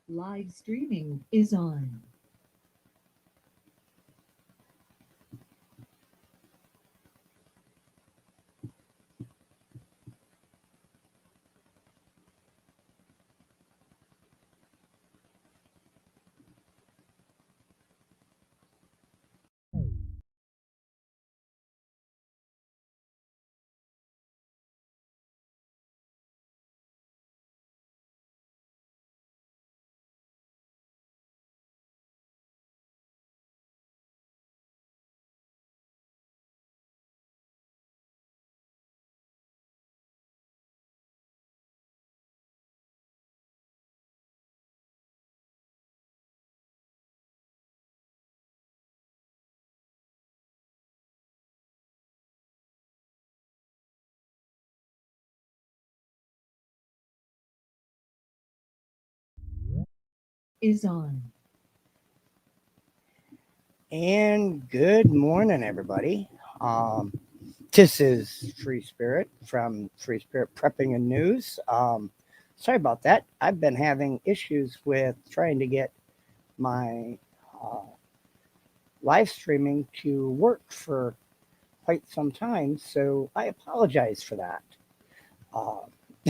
Live streaming is on. Is on. And good morning, everybody. Um, this is Free Spirit from Free Spirit Prepping and News. Sorry about that. I've been having issues with trying to get my uh, live streaming to work for quite some time, so I apologize for that. Uh,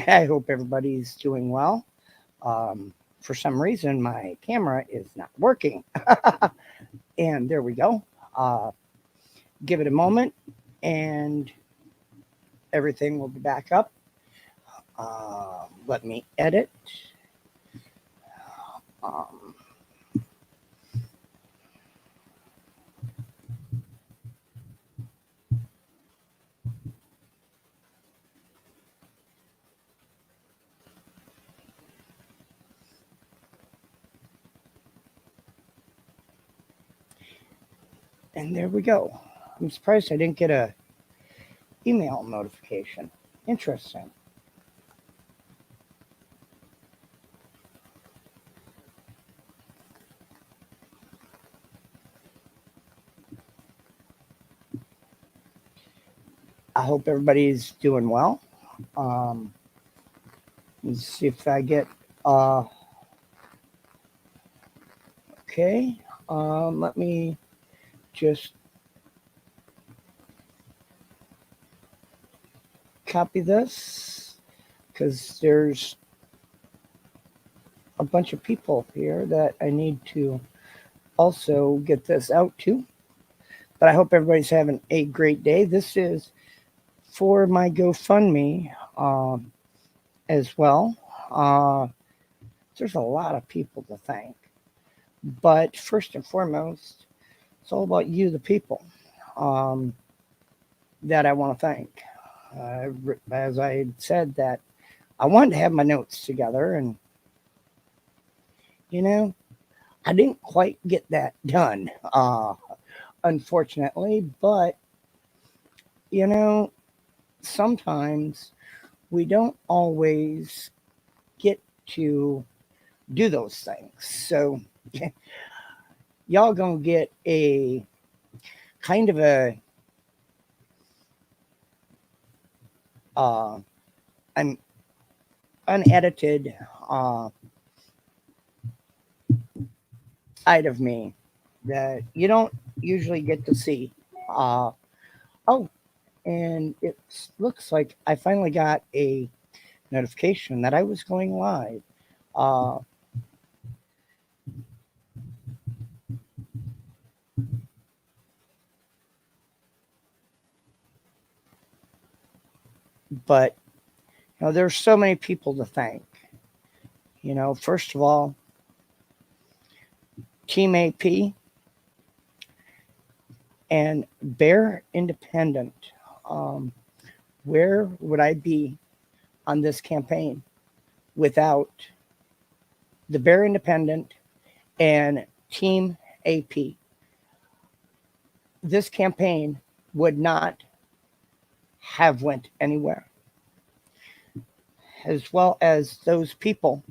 I hope everybody's doing well. Um, for some reason, my camera is not working. And there we go. Uh, give it a moment and everything will be back up. Let me edit. Um, and there we go. I'm surprised I didn't get a email notification. Interesting. I hope everybody's doing well. Um, let's see if I get uh, okay. Let me just copy this because there's a bunch of people here that I need to also get this out to. But I hope everybody's having a great day. This is for my GoFundMe as well. Uh, there's a lot of people to thank. But first and foremost, it's all about you, the people, um, that I want to thank. As I said, that I wanted to have my notes together, and you know, I didn't quite get that done, unfortunately. But you know, sometimes we don't always get to do those things. So y'all gonna get a kind of a uh, an unedited uh, side of me that you don't usually get to see. Uh, oh, and it looks like I finally got a notification that I was going live. Uh, but there's so many people to thank. First of all, Team AP and Bear Independent. Um, where would I be on this campaign without the Bear Independent and Team AP? This campaign would not have went anywhere, as well as those people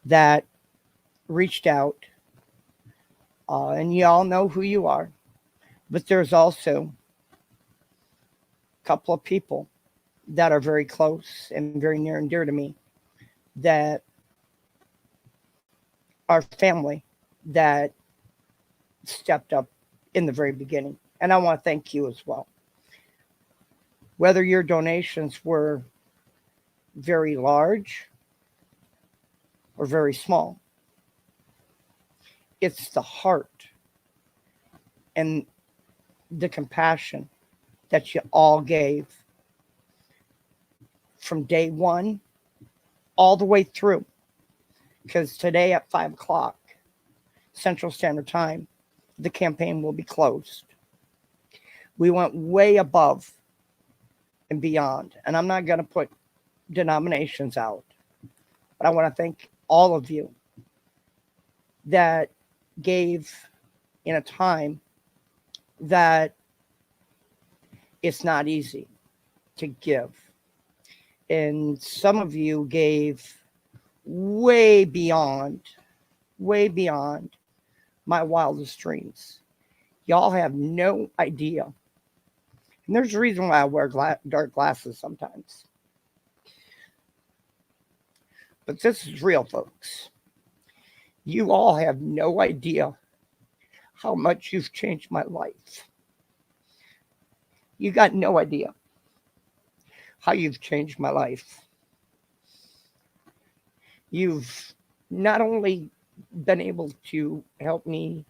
that reached out, and you all know who you are. But there's also a couple of people that are very close and very near and dear to me that our family that stepped up in the very beginning. And I want to thank you as well. Whether your donations were very large or very small, it's the heart and the compassion that you all gave from day one all the way through. Because today at 5 o'clock Central Standard Time, the campaign will be closed. We went way above and beyond. And I'm not going to put denominations out, but I want to thank all of you that gave in a time that it's not easy to give. And some of you gave way beyond my wildest dreams. Y'all have no idea. And there's a reason why I wear dark glasses sometimes. But this is real, folks. You all have no idea how much you've changed my life. You got no idea how you've changed my life. You've not only been able to help me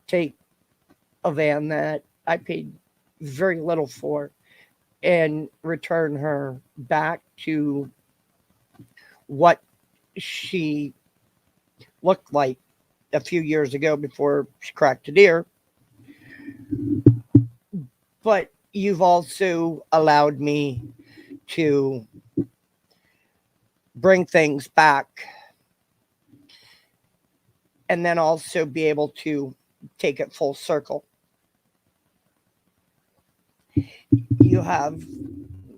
take a van that I paid very little for and return her back to what she looked like a few years ago before she cracked a deer. But you've also allowed me to bring things back and then also be able to take it full circle. You have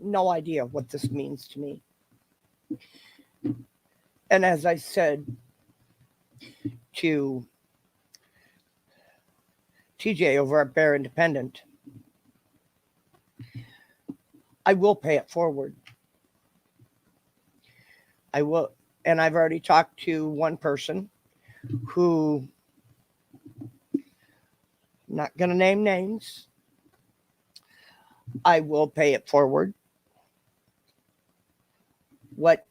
no idea what this means to me. And as I said to TJ over at Bear Independent, I will pay it forward. I will. And I've already talked to one person who, I'm not going to name names, I will pay it forward. What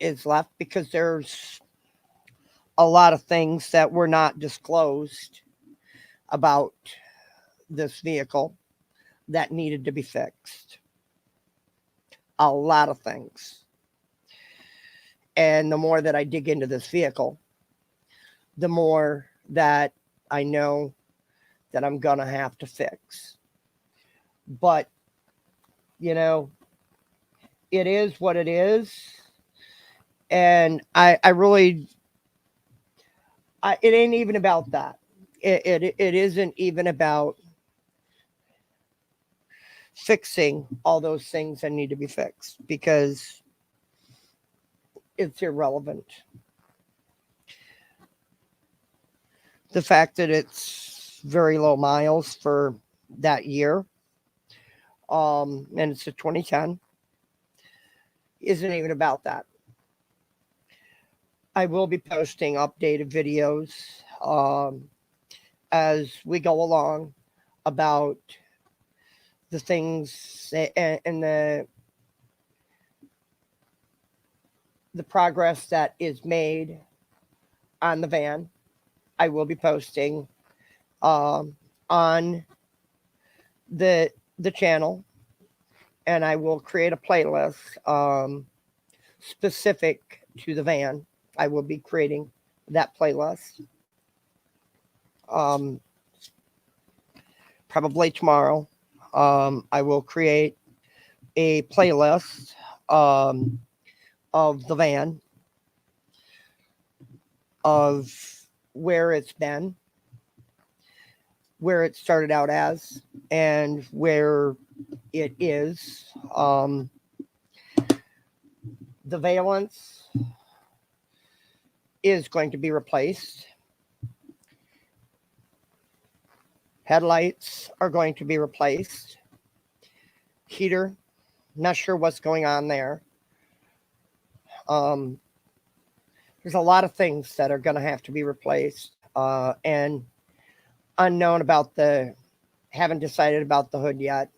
is left, because there's a lot of things that were not disclosed about this vehicle that needed to be fixed. A lot of things. And the more that I dig into this vehicle, the more that I know that I'm going to have to fix. But, you know, it is what it is. And I really, it ain't even about that. It isn't even about fixing all those things that need to be fixed, because it's irrelevant. The fact that it's very low miles for that year, and it's a 2010, isn't even about that. I will be posting updated videos as we go along about the things and the progress that is made on the van. I will be posting on the channel, and I will create a playlist specific to the van. I will be creating that playlist probably tomorrow. I will create a playlist of the van, of where it's been, where it started out as, and where it is. The valance is going to be replaced. Headlights are going to be replaced. Heater, not sure what's going on there. There's a lot of things that are going to have to be replaced, and unknown about the, haven't decided about the hood yet.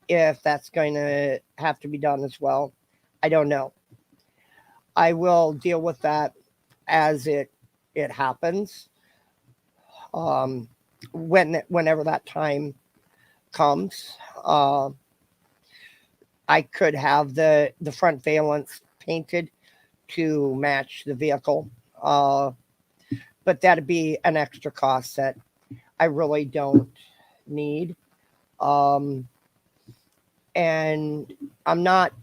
If that's going to have to be done as well, I don't know. I will deal with that as it happens. Um, whenever that time comes, uh, I could have the front valence painted to match the vehicle, uh, but that'd be an extra cost that I really don't need. Um, and I'm not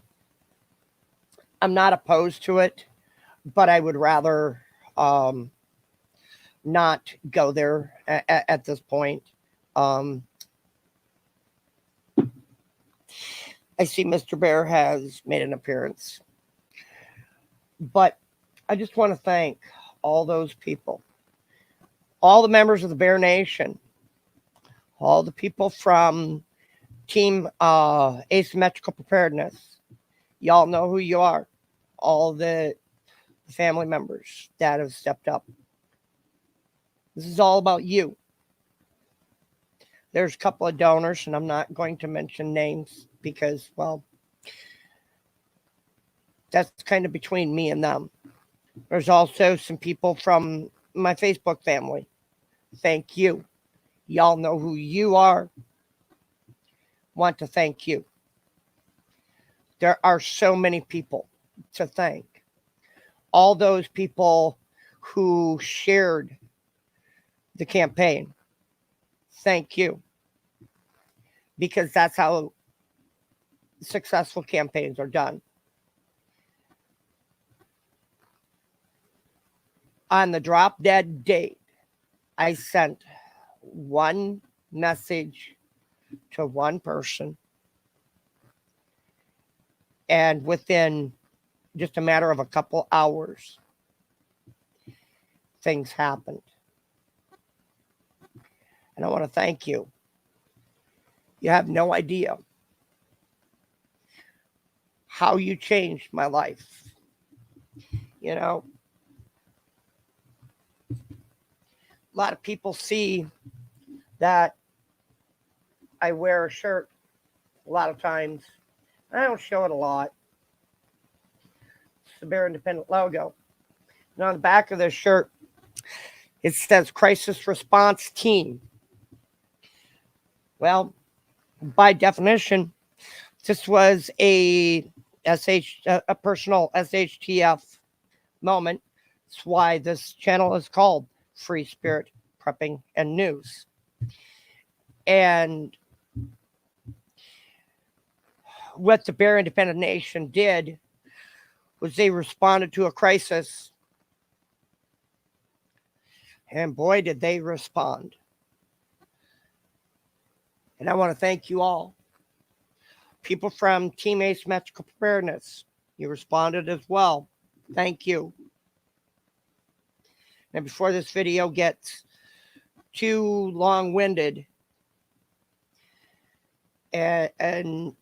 I'm not opposed to it, but I would rather um, not go there at this point. Um, I see Mr. Bear has made an appearance, but I just want to thank all those people, all the members of the Bear Nation, all the people from Team Asymmetrical Preparedness. Y'all know who you are. All the family members that have stepped up. This is all about you. There's a couple of donors, and I'm not going to mention names because, well, that's kind of between me and them. There's also some people from my Facebook family. Thank you. Y'all know who you are. Want to thank you. There are so many people to thank. All those people who shared the campaign. Thank you. Because that's how successful campaigns are done. On the drop dead date, I sent one message to one person, and within just a matter of a couple hours, things happened. And I want to thank you. You have no idea how you changed my life. You know, a lot of people see that I wear a shirt a lot of times. I don't show it a lot. It's the Bear Independent logo. And on the back of this shirt, it says Crisis Response Team. Well, by definition, this was a personal SHTF moment. That's why this channel is called Free Spirit Prepping and News. And what the Bear Independent Nation did was they responded to a crisis. And boy, did they respond. And I want to thank you all. People from Team Asymmetrical Preparedness, you responded as well. Thank you. And before this video gets too long-winded and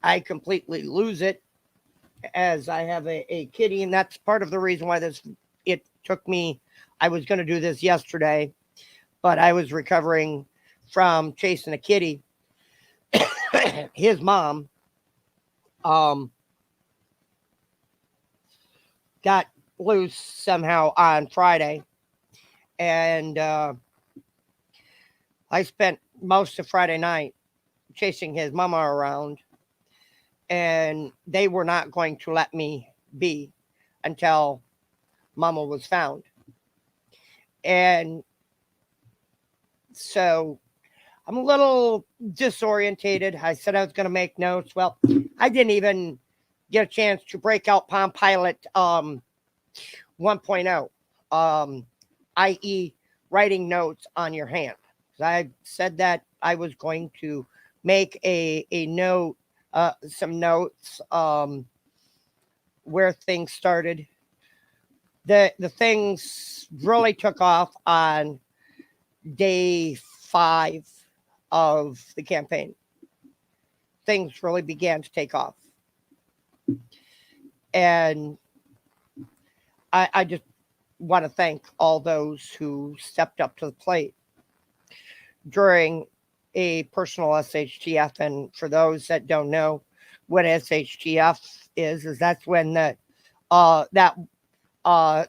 I completely lose it, as I have a kitty, and that's part of the reason why it took me. I was going to do this yesterday, but I was recovering from chasing a kitty. His mom got loose somehow on Friday, and I spent most of Friday night chasing his mama around, and they were not going to let me be until mama was found. And so I'm a little disorientated. I said I was going to make notes. Well, I didn't even get a chance to break out Palm Pilot 1.0, i.e. writing notes on your hand. I said that I was going to make a note, some notes where things started. The things really took off on day 5 of the campaign. Things really began to take off. And I just want to thank all those who stepped up to the plate during a personal SHTF. And for those that don't know what SHTF is that's when that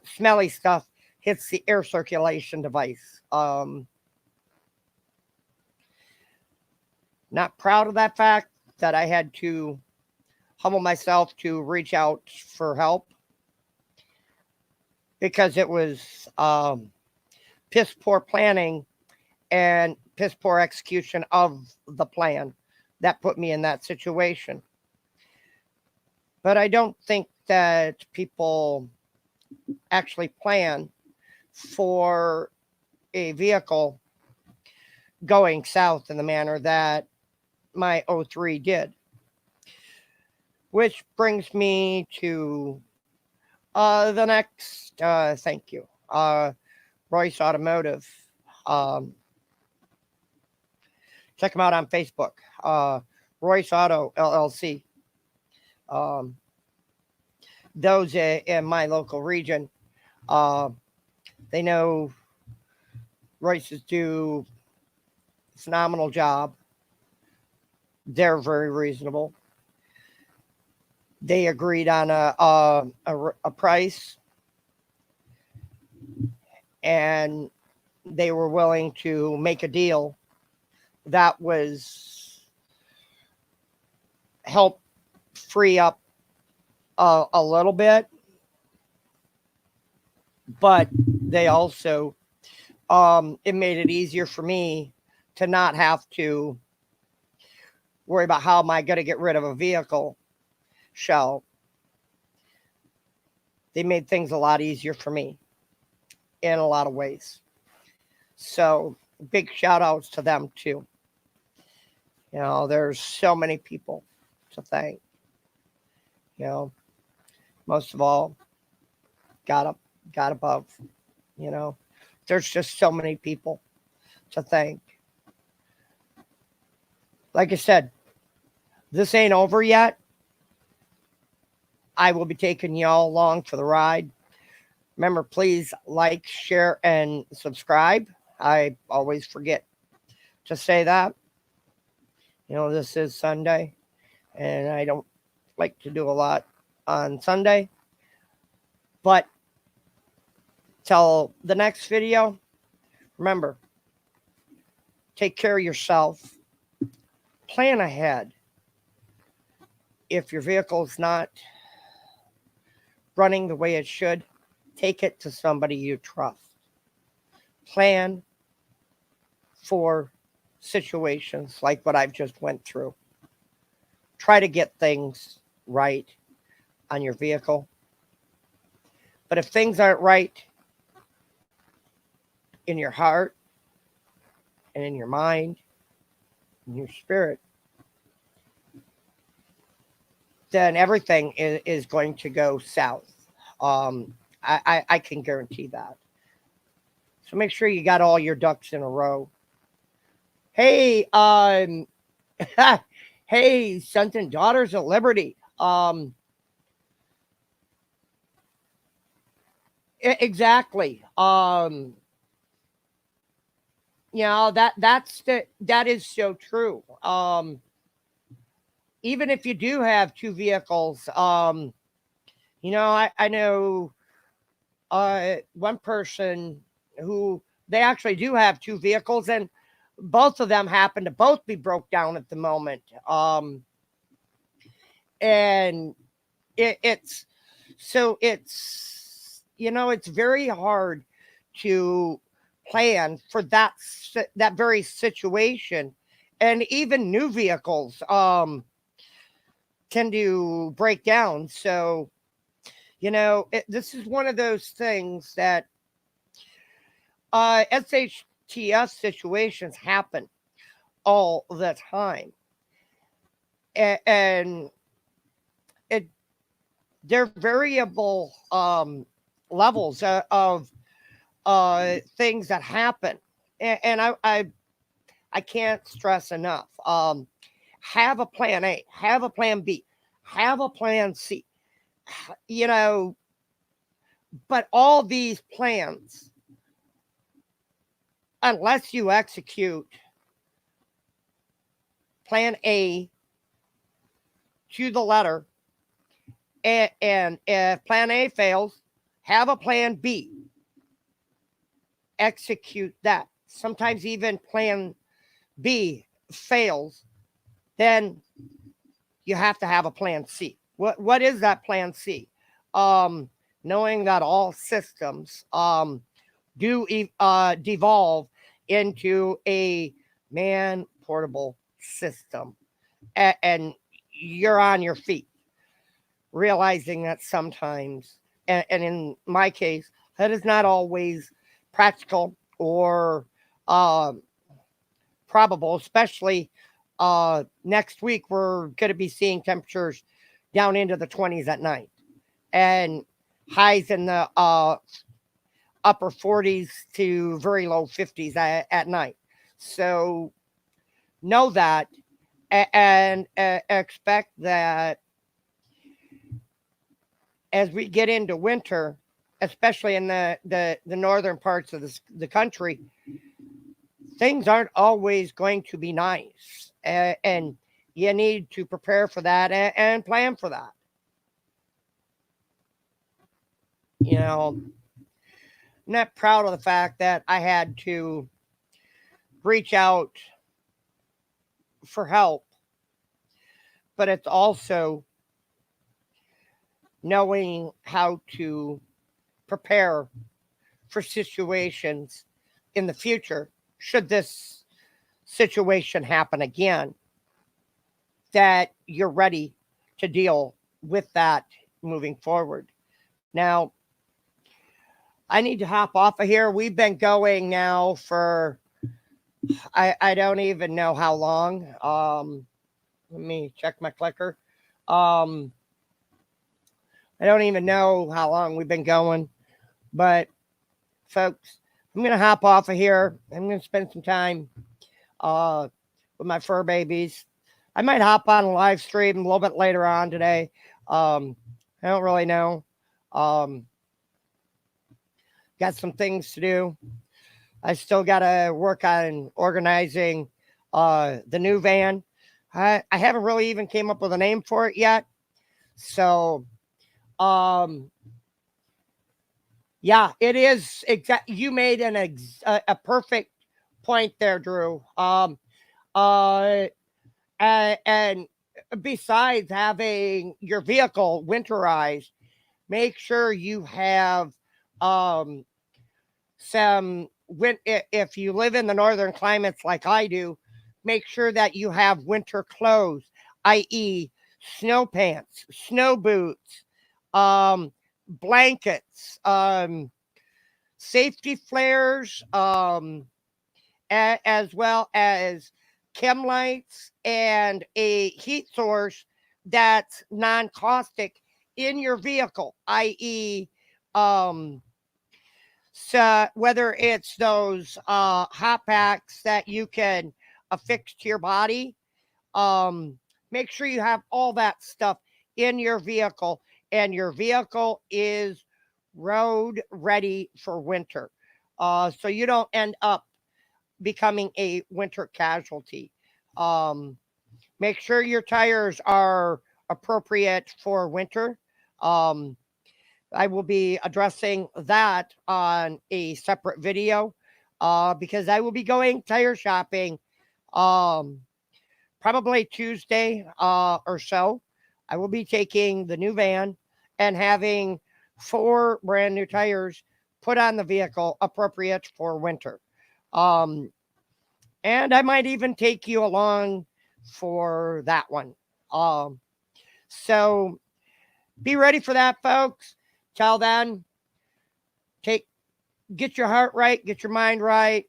smelly stuff hits the air circulation device. Not proud of that fact that I had to humble myself to reach out for help because it was piss poor planning and piss poor execution of the plan that put me in that situation. But I don't think that people actually plan for a vehicle going south in the manner that my O3 did. Which brings me to the next, thank you, Royce Automotive. Check them out on Facebook, Royce Auto LLC. Those in my local region, they know Royce's do a phenomenal job. They're very reasonable. They agreed on a price, and they were willing to make a deal that was help free up a little bit, but they also it made it easier for me to not have to worry about how am I going to get rid of a vehicle shell. They made things a lot easier for me in a lot of ways. So big shout outs to them too. You know, there's so many people to thank. You know, most of all, God above. You know, there's just so many people to thank. Like I said, this ain't over yet. I will be taking y'all along for the ride. Remember, please like, share, and subscribe. I always forget to say that. You know, this is Sunday, and I don't like to do a lot on Sunday. But till the next video, remember, take care of yourself. Plan ahead. If your vehicle is not running the way it should, take it to somebody you trust. Plan for situations like what I've just went through. Try to get things right on your vehicle. But if things aren't right in your heart and in your mind, in your spirit, then everything is going to go south. I can guarantee that. So make sure you got all your ducks in a row. Hey, hey, Sons and Daughters of Liberty. Exactly. You know, that is so true. Even if you do have two vehicles, you know, I know one person who they actually do have two vehicles, and both of them happen to both be broke down at the moment. And it's you know, it's very hard to plan for that very situation, and even new vehicles tend to break down. So, you know, this is one of those things that SHTS situations happen all the time, and they're variable levels of things that happen, and I can't stress enough. Have a plan A, have a plan B, have a plan C. You know, But all these plans, unless you execute plan A to the letter, and if plan A fails, have a plan B, execute that. Sometimes even plan B fails, then you have to have a plan C. What is that plan C? Um, Knowing that all systems devolve into a man portable system, and you're on your feet, realizing that sometimes, and in my case, that is not always practical or um, probable, especially next week. We're going to be seeing temperatures down into the 20s at night and highs in the upper 40s to very low 50s at night. So know that, and expect that as we get into winter, especially in the northern parts of the country, things aren't always going to be nice. And you need to prepare for that and plan for that. You know, I'm not proud of the fact that I had to reach out for help, but it's also knowing how to prepare for situations in the future should this situation happen again, that you're ready to deal with that moving forward. Now, I need to hop off of here. We've been going now for I don't even know how long. Let me check my clicker. Um, I don't even know how long we've been going, but folks, I'm gonna hop off of here. I'm gonna spend some time uh, with my fur babies. I might hop on a live stream a little bit later on today. Um, I don't really know. Um, got some things to do. I still got to work on organizing the new van. I haven't really even came up with a name for it yet. So, um, yeah, it is. You made a perfect point there, Drew. Uh, and besides having your vehicle winterized, make sure you have um, if you live in the northern climates like I do, make sure that you have winter clothes, i.e., snow pants, snow boots, um, blankets, safety flares, as well as chem lights and a heat source that's non caustic in your vehicle, i.e., um, so whether it's those hot packs that you can affix to your body, make sure you have all that stuff in your vehicle, and your vehicle is road ready for winter. So you don't end up becoming a winter casualty. Um, Make sure your tires are appropriate for winter. Um, I will be addressing that on a separate video because I will be going tire shopping um, probably Tuesday or so. I will be taking the new van and having 4 brand new tires put on the vehicle appropriate for winter. Um, and I might even take you along for that one. Um, so be ready for that, folks. Till then, take get your heart right, get your mind right,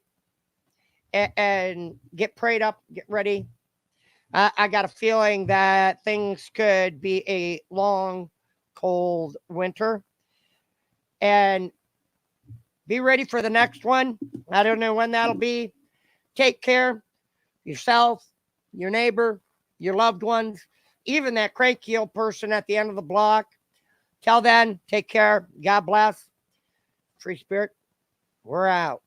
and get prayed up, get ready. I got a feeling that things could be a long, cold winter, and be ready for the next one. I don't know when that'll be. Take care yourself, your neighbor, your loved ones, even that cranky old person at the end of the block. Till then, take care. God bless. Free Spirit, we're out.